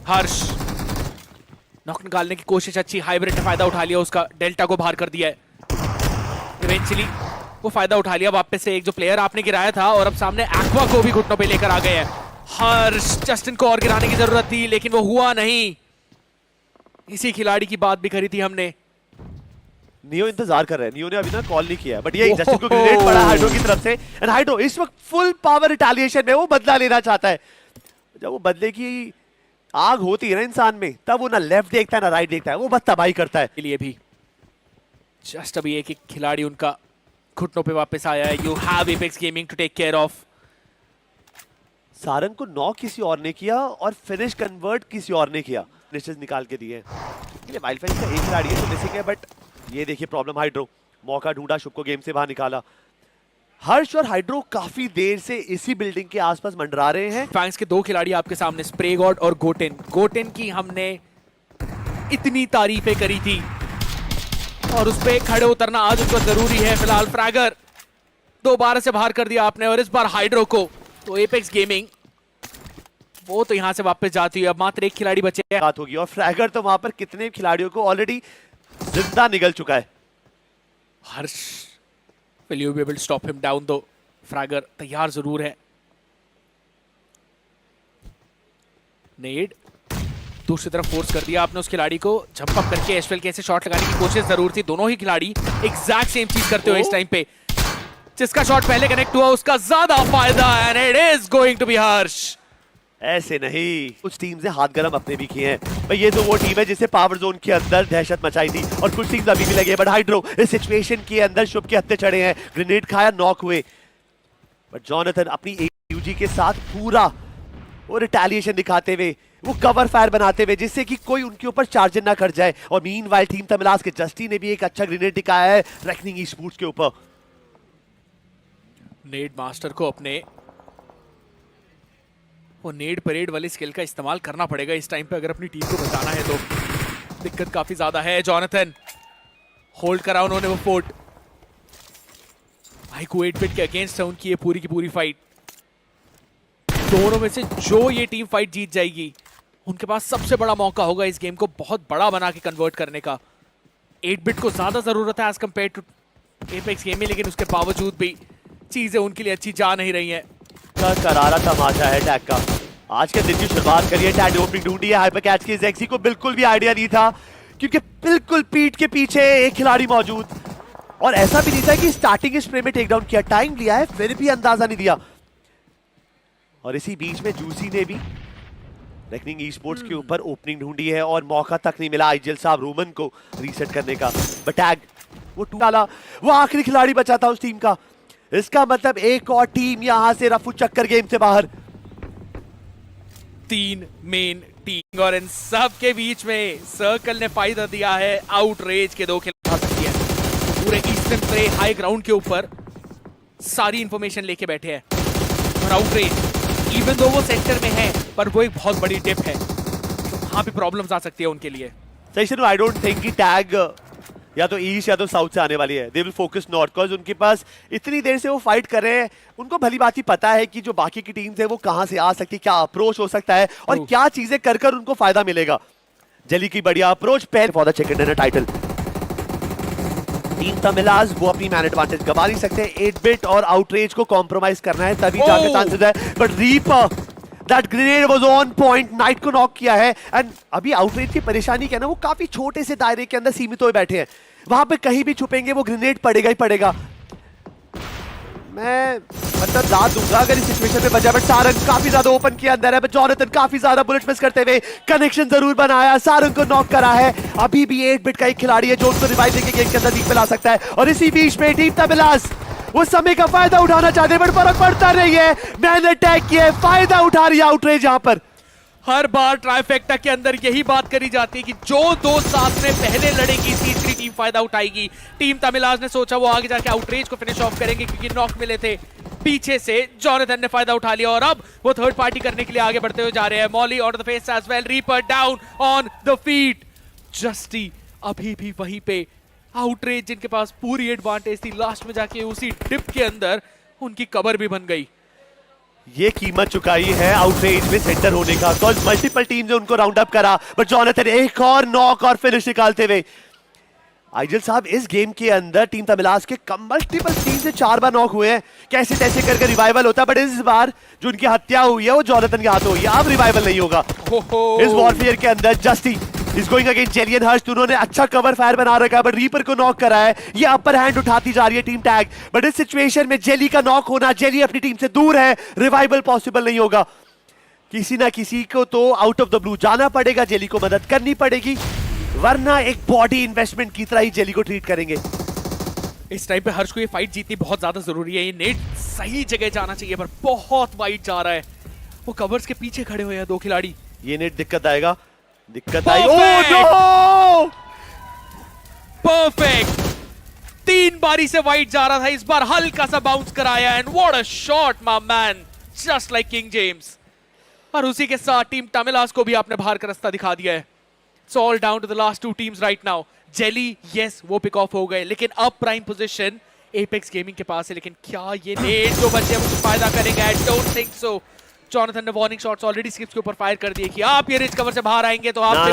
हर्ष knock निकालने की कोशिश अच्छी, हाइब्रिड ने फायदा उठा लिया उसका, डेल्टा को बाहर कर दिया है। इवेंचुअली वो फायदा उठा लिया वापस से एक जो प्लेयर आपने गिराया था, और अब सामने एक्वा को भी घुटनों पे लेकर आ गए हैं। हर्ष, जस्टिन को और गिराने की जरूरत थी लेकिन वो हुआ नहीं। इसी खिलाड़ी की बात भी करी थी हमने। नियो इंतजार कर रहे हैं, नियो ने अभी ना कॉल नहीं किया है, बट ये जस्टिन को ग्रेनेड पड़ा हाइड्रो की तरफ से, एंड हाइड्रो इस वक्त फुल पावर रिटेलिएशन में वो बदला लेना चाहता है। जब वो बदले की आग होती है ना इंसान में, तब वो ना लेफ्ट देखता है ना राइट देखता है, वो बस तबाही करता है। के लिए भी जस्ट अभी एक खिलाड़ी उनका घुटनों पे वापस आया है। You have Apex gaming to take care of. Sarang को नॉक किसी और ने किया और फिनिश कन्वर्ट किसी और ने किया, फिनिशेस निकाल के दिए। ये वाइल्ड फाइल का एक खिलाड़ी है तो मिसिंग है, बट ये देखिए प्रॉब्लम हाइड्रो, मौका ढूंढा, शुभ को गेम से बाहर निकाला। हर्ष और हाइड्रो काफी देर से इसी बिल्डिंग के आसपास मंडरा रहे हैं। फैंग्स के दो खिलाड़ी आपके सामने, स्प्रे गॉड और गोटेन। गोटेन की हमने इतनी तारीफें करी थी और उस पे खड़े उतरना आज उनको जरूरी है। फिलहाल फ्रैगर दोबारा से बाहर कर दिया आपने, और इस बार हाइड्रो को। तो एपेक्स गेमिंग वो तो यहां से वापस जाती है। अब मात्र एक खिलाड़ी बचे हैं। बात होगी, और फ्रैगर तो वहां पर कितने खिलाड़ियों को ऑलरेडी जिंदा निगल चुका है। हर्ष, will you be able to stop him down though? Fragger तैयार जरूर है। नेड दूसरी तरफ फोर्स कर दिया आपने उस खिलाड़ी को, जंप अप करके एशवेल के ऐसे शॉट लगाने की कोशिश जरूर थी। दोनों ही खिलाड़ी एग्जैक्ट सेम चीज करते हुए इस टाइम पे। जिसका शॉट पहले कनेक्ट हुआ उसका ज्यादा फायदा, and it is going to be harsh. ऐसे नहीं, कुछ टीम से हाथ गरम अपने भी किए हैं भाई। ये तो वो टीम है जिसे पावर जोन के अंदर दहशत मचाई थी, और कुछ टीम्स अभी भी लगे। बट हाइड्रो इस सिचुएशन के अंदर शुभ के हत्थे चढ़े हैं, ग्रेनेड खाया, नॉक हुए। बट जॉनथन अपनी AUG के साथ पूरा वो रिटेलिएशन दिखाते हुए, वो कवर फायर बनाते हुए, जिससे कि कोई उनके ऊपर चार्जर ना कर जाए। और मीनवाइल टीम तमिलास के जस्टी ने भी एक अच्छा ग्रेनेड दिखाया है रेकनिंग ई-स्पोर्ट्स के ऊपर। नेड मास्टर को अपने वो नेड परेड वाली स्किल का इस्तेमाल करना पड़ेगा इस टाइम पे, अगर अपनी टीम को बचाना है तो। दिक्कत काफी ज्यादा है। जॉनथन होल्ड करा उन्होंने वो फोर्ट। आईकू 8-बिट के अगेंस्ट है उनकी ये पूरी की पूरी फाइट। दोनों में से जो ये टीम फाइट जीत जाएगी, उनके पास सबसे बड़ा मौका होगा इस गेम को बहुत बड़ा बना के कन्वर्ट करने का। 8-बिट को ज्यादा जरूरत है as compare to Apex gaming, लेकिन उसके बावजूद भी चीजें उनके लिए अच्छी जा नहीं रही हैं। करारा तमाशा है टैग का। आज के दिन की शुरुआत करिए, टैग ओपनिंग ढूंढी है हाइपर कैच की। ज़ेक्सी को बिल्कुल भी आइडिया नहीं था, क्योंकि बिल्कुल पीठ के पीछे एक खिलाड़ी मौजूद, और ऐसा भी नहीं था कि स्टार्टिंग स्प्रे में टेक डाउन किया। टाइम लिया है, फिर भी अंदाजा नहीं दिया। और इसी बीच में जूसी ने भी रेकनिंग ई-स्पोर्ट्स के ऊपर ओपनिंग ढूंढी है, और मौका तक नहीं मिला आईजीएल साहब रोमन को रीसेट करने का। बट टैग वो टूटा, वो आखिरी खिलाड़ी बचा था उस टीम का। इसका मतलब एक और टीम यहां से रफू चक्कर गेम से बाहर। 3 मेन टीम, और इन सब के बीच में सर्कल ने फायदा दिया है। आउटरेज के 2 खिलाड़ी आ सकती है पूरे ईस्टर्न प्रे हाई ग्राउंड के ऊपर, सारी इंफॉर्मेशन लेके बैठे हैं। और आउटरेज इवन दो वो सेंटर में है, पर वो एक बहुत बड़ी डिप है, तो वहां भी प्रॉब्लम्स आ सकती है उनके लिए। सही, आई डोंट थिंक कि टैग या तो ईस्ट या तो साउथ से आने वाली है। They will focus north, because उनके पास इतनी देर से वो फाइट कर रहे हैं, उनको भली बात ही पता है कि जो बाकी की टीम्स है वो कहां से आ सकती है, क्या अप्रोच हो सकता है, और क्या चीजें कर कर उनको फायदा मिलेगा। जली की बढ़िया अप्रोच पहले for the chicken dinner title. Team Tamilas वो अपनी मैन एडवांटेज गवा नहीं सकते। 8-बिट और आउटरेज को कॉम्प्रोमाइज करना है, तभी जाके चांसेस है। But reaper that grenade was on point, night को नॉक किया है। एंड अभी आउटरेज की परेशानी क्या है ना, वो काफी छोटे से दायरे के अंदर सीमित हुए बैठे हैं। वहां पे कहीं भी छुपेंगे वो ग्रेनेड पड़ेगा ही पड़ेगा। मैं मतलब दाद दूंगा अगर इस सिचुएशन में बचा। बट सारंग काफी ज्यादा ओपन के अंदर है, बट जॉनथन काफी ज्यादा बुलेट मिस करते हुए कनेक्शन जरूर बनाया, सारंग को नॉक करा है। अभी भी 8-बिट का एक खिलाड़ी है जो उनको रिवाइव देके गेम के अंदर लीड ला सकता है। और इसी बीच में टीम तमिलास उस समय का फायदा उठाना चाहते हैं, बट फर्क पड़ता नहीं है। मैंने अटैक किया, फायदा उठा रही है आउटरेज। यहाँ पर हर बार ट्राइफेक्टा के अंदर यही बात करी जाती है कि जो 2 साथ में पहले लड़ेगी, तीसरी टीम फायदा उठाएगी। टीम तमिलास ने सोचा वो आगे जाके आउटरेज को फिनिश ऑफ करेंगे, क्योंकि नॉक मिले थे पीछे से। जॉनथन ने फायदा उठा लिया, और अब वो थर्ड पार्टी करने के लिए आगे बढ़ते हुए जा रहे हैं। Molly on the face as well, reaper down on the feet. जस्टी अभी भी वहीं पे। आउटरेज जिनके पास पूरी एडवांटेज थी, लास्ट में जाके उसी डिप के अंदर उनकी कवर भी बन गई। ये कीमत चुकाई है आउटरेज में सेंटर होने का। बिकॉज मल्टीपल टीम्स ने उनको राउंड अप करा, बट जॉनथन एक और नॉक और फिनिश निकालते हुए। आइजल साहब, इस गेम के अंदर टीम तमिलास के मल्टीपल टीम से 4 बार नॉक हुए हैं, कैसे तैसे करके रिवाइवल होता है, बट इस बार जो उनकी हत्या हुई है वो जॉनथन के हाथों हुई है। अब रिवाइवल नहीं होगा। इस वॉरफेयर के अंदर जस्टी इज गोइंग अगेंस्ट जेलियन हर्ष। उन्होंने अच्छा कवर फायर बना रखा है, बट रीपर को नॉक करा है। ये अपर हैंड उठाती जा रही है टीम टैग, बट इस सिचुएशन में जेली का नॉक होना, जेली अपनी टीम से दूर है, रिवाइवल पॉसिबल नहीं होगा। किसी ना किसी को तो आउट ऑफ द ब्लू जाना पड़ेगा, जेली को मदद करनी पड़ेगी, वरना एक बॉडी इन्वेस्टमेंट की तरह ही जेली को ट्रीट करेंगे। इस टाइम पे हर्ष को ये फाइट जीतनी बहुत ज्यादा जरूरी है। ये नेट सही जगह जाना चाहिए, पर बहुत वाइड जा रहा है। वो कवर्स के पीछे खड़े हुए हैं 2 खिलाड़ी। ये नेट दिक्कत आएगा, दिक्कत आई। Oh no! परफेक्ट। 3 बारी से वाइड जा रहा था, इस बार हल्का सा बाउंस कराया, and what a shot my man, just like king James. और उसी के साथ टीम तमिलास को भी आपने बाहर का रास्ता दिखा दिया है। It's all down to the last 2 teams right now. Jelly, yes, वो पिक ऑफ हो गए, लेकिन अब प्राइम पोजीशन एपेक्स गेमिंग के पास है। लेकिन क्या ये नेट जो बचे हैं वो कुछ फायदा करेंगे? I don't think so. Jonathan ने वार्निंग शॉट्स ऑलरेडी स्किप्स के ऊपर फायर कर दिए कि आप ये रिच कवर से बाहर आएंगे तो आप